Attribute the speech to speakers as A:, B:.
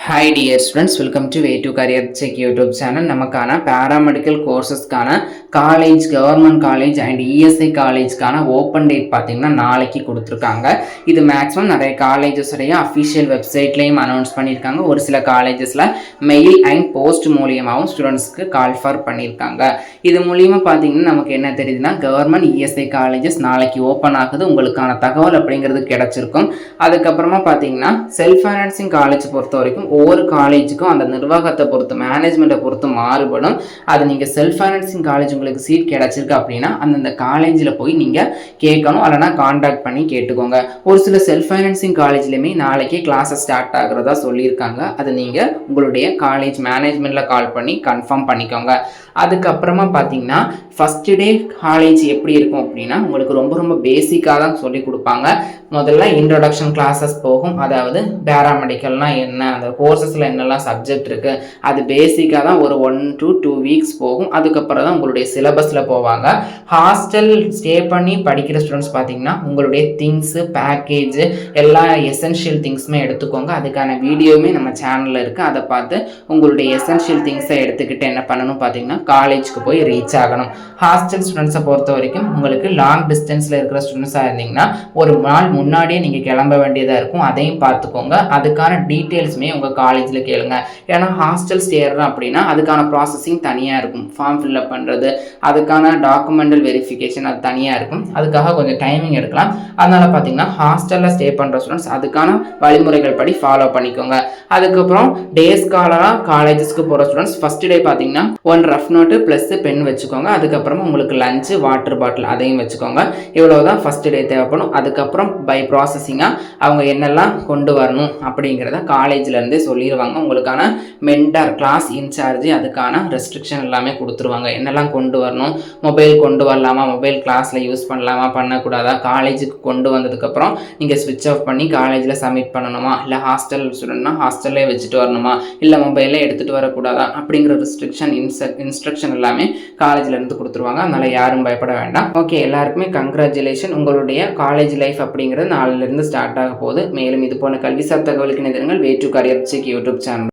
A: Hi dear students, welcome to Way to Career Check YouTube channel. நமக்கான paramedical courses-க்கான college government college and ESI காலேஜ்க்கான open date பார்த்தீங்கன்னா நாளைக்கு கொடுத்துருக்காங்க. இது மேக்ஸிமம் நிறைய காலேஜஸ் உடைய அஃபிஷியல் வெப்சைட்லையும் அனௌன்ஸ் பண்ணியிருக்காங்க. ஒரு சில காலேஜஸில் மெயில் அண்ட் போஸ்ட் மூலியமாகவும் ஸ்டூடெண்ட்ஸ்க்கு கால் ஃபார் பண்ணியிருக்காங்க. இது மூலியமாக பார்த்தீங்கன்னா நமக்கு என்ன தெரியுதுன்னா கவர்மெண்ட் இஎஸ்ஐ காலேஜஸ் நாளைக்கு ஓப்பன் ஆகுது. உங்களுக்கான தகவல் அப்படிங்கிறது கிடைச்சிருக்கும். அதுக்கப்புறமா பார்த்தீங்கன்னா செல்ஃப் ஃபைனான்சிங் காலேஜ் பொறுத்த வரைக்கும் ஒவ்வொரு காலேஜுக்கும் அந்த நிர்வாகத்தை பொறுத்து மேனேஜ்மெண்ட்டை பொறுத்து மாறுபடும். அது நீங்கள் செல்ஃப் ஃபைனான்சிங் காலேஜ் உங்களுக்கு சீட் கிடைச்சிருக்கு அப்படின்னா அந்தந்த காலேஜில் போய் நீங்கள் கேட்கணும், இல்லைனா கான்டாக்ட் பண்ணி கேட்டுக்கோங்க. ஒரு சில செல்ஃப் ஃபைனான்சிங் காலேஜ்லையுமே நாளைக்கே கிளாஸஸ் ஸ்டார்ட் ஆகிறதா சொல்லியிருக்காங்க. அதை நீங்கள் உங்களுடைய காலேஜ் மேனேஜ்மெண்ட்டில் கால் பண்ணி கன்ஃபார்ம் பண்ணிக்கோங்க. அதுக்கப்புறமா பார்த்தீங்கன்னா ஃபஸ்ட் டே காலேஜ் எப்படி இருக்கும் அப்படின்னா உங்களுக்கு ரொம்ப ரொம்ப பேசிக்காக தான் சொல்லி கொடுப்பாங்க. முதல்ல இன்ட்ரொடக்ஷன் கிளாஸஸ் போகும். அதாவது பேராமெடிக்கல்னால் என்ன, அந்த கோர்சஸில் என்னெல்லாம் சப்ஜெக்ட் இருக்குது, அது பேசிக்காக தான் ஒரு 1 to 2 வீக்ஸ் போகும். அதுக்கப்புறம் தான் உங்களுடைய சிலபஸில் போவாங்க. ஹாஸ்டல் ஸ்டே பண்ணி படிக்கிற ஸ்டூடெண்ட்ஸ் பார்த்தீங்கன்னா உங்களுடைய திங்ஸு பேக்கேஜ் எல்லா எசென்ஷியல் திங்ஸுமே எடுத்துக்கோங்க. அதுக்கான வீடியோவுமே நம்ம சேனலில் இருக்குது. அதை பார்த்து உங்களுடைய எசென்ஷியல் திங்ஸை எடுத்துக்கிட்டு என்ன பண்ணணும் பார்த்தீங்கன்னா காலேஜுக்கு போய் ரீச் ஆகணும். ஹாஸ்டல் ஸ்டூடெண்ட்ஸை பொறுத்த வரைக்கும் உங்களுக்கு லாங் டிஸ்டன்ஸில் இருக்கிற ஸ்டூடெண்ட்ஸாக இருந்தீங்கன்னா ஒரு நாள் முன்னாடியே நீங்கள் கிளம்ப வேண்டியதாக இருக்கும். அதையும் பார்த்துக்கோங்க. அதுக்கான டீட்டெயில்ஸுமே உங்கள் காலேஜில் கேளுங்க. ஏன்னா ஹாஸ்டல் ஸ்டேர்றோம் அப்படின்னா அதுக்கான ப்ராசஸிங் தனியாக இருக்கும். ஃபார்ம் ஃபில்அப் பண்ணுறது, அதுக்கான டாக்குமெண்டல் வெரிஃபிகேஷன் அது தனியாக இருக்கும். அதுக்காக கொஞ்சம் டைமிங் எடுக்கலாம். அதனால் பார்த்தீங்கன்னா ஹாஸ்டலில் ஸ்டே பண்ணுற ஸ்டூடெண்ட்ஸ் அதுக்கான வழிமுறைகள் படி ஃபாலோ பண்ணிக்கோங்க. அதுக்கப்புறம் டே ஸ்காலராக காலேஜஸ்க்கு போகிற ஸ்டூடெண்ட்ஸ் ஃபஸ்ட் டே பார்த்தீங்கன்னா 1 ரஃப் நோட்டு ப்ளஸ் பென் வச்சுக்கோங்க. அதுக்கப்புறமா உங்களுக்கு லஞ்சு வாட்டர் பாட்டில் அதையும் வச்சுக்கோங்க. இவ்வளோ தான் ஃபஸ்ட் டே தேவைப்படும். அதுக்கப்புறம் பை ப்ராசஸிங்காக அவங்க என்னெல்லாம் கொண்டு வரணும் அப்படிங்கிறத காலேஜ்லேருந்தே சொல்லிடுவாங்க. உங்களுக்கான மென்டார் கிளாஸ் இன்சார்ஜ் அதுக்கான ரெஸ்ட்ரிக்ஷன் எல்லாமே கொடுத்துருவாங்க. என்னெல்லாம் கொண்டு வரணும், மொபைல் கொண்டு வரலாமா, மொபைல் கிளாஸில் யூஸ் பண்ணலாமா பண்ணக்கூடாதா, காலேஜுக்கு கொண்டு வந்ததுக்கப்புறம் நீங்கள் ஸ்விட்ச் ஆஃப் பண்ணி காலேஜில் சப்மிட் பண்ணணுமா, இல்லை ஹாஸ்டல் ஸ்டூடெண்ட்னா ஹாஸ்டல்லே வச்சுட்டு வரணுமா, இல்லை மொபைலே எடுத்துகிட்டு வரக்கூடாதா அப்படிங்கிற ரெஸ்ட்ரிக்ஷன் இன்ஸ்ட்ரக்ஷன் எல்லாமே காலேஜ்லேருந்து கொடுத்துருவாங்க. அதனால் யாரும் பயப்பட வேண்டாம். ஓகே, எல்லாருக்குமே கங்க்ராச்சுலேஷன். உங்களுடைய காலேஜ் லைஃப் அப்படிங்கிறது நாளிலிருந்து ஸ்டார்ட் ஆக போகுது. மேலும் இது போன கல்விசார் தகவலுக்கு நிறுவனங்கள் way to career check YouTube channel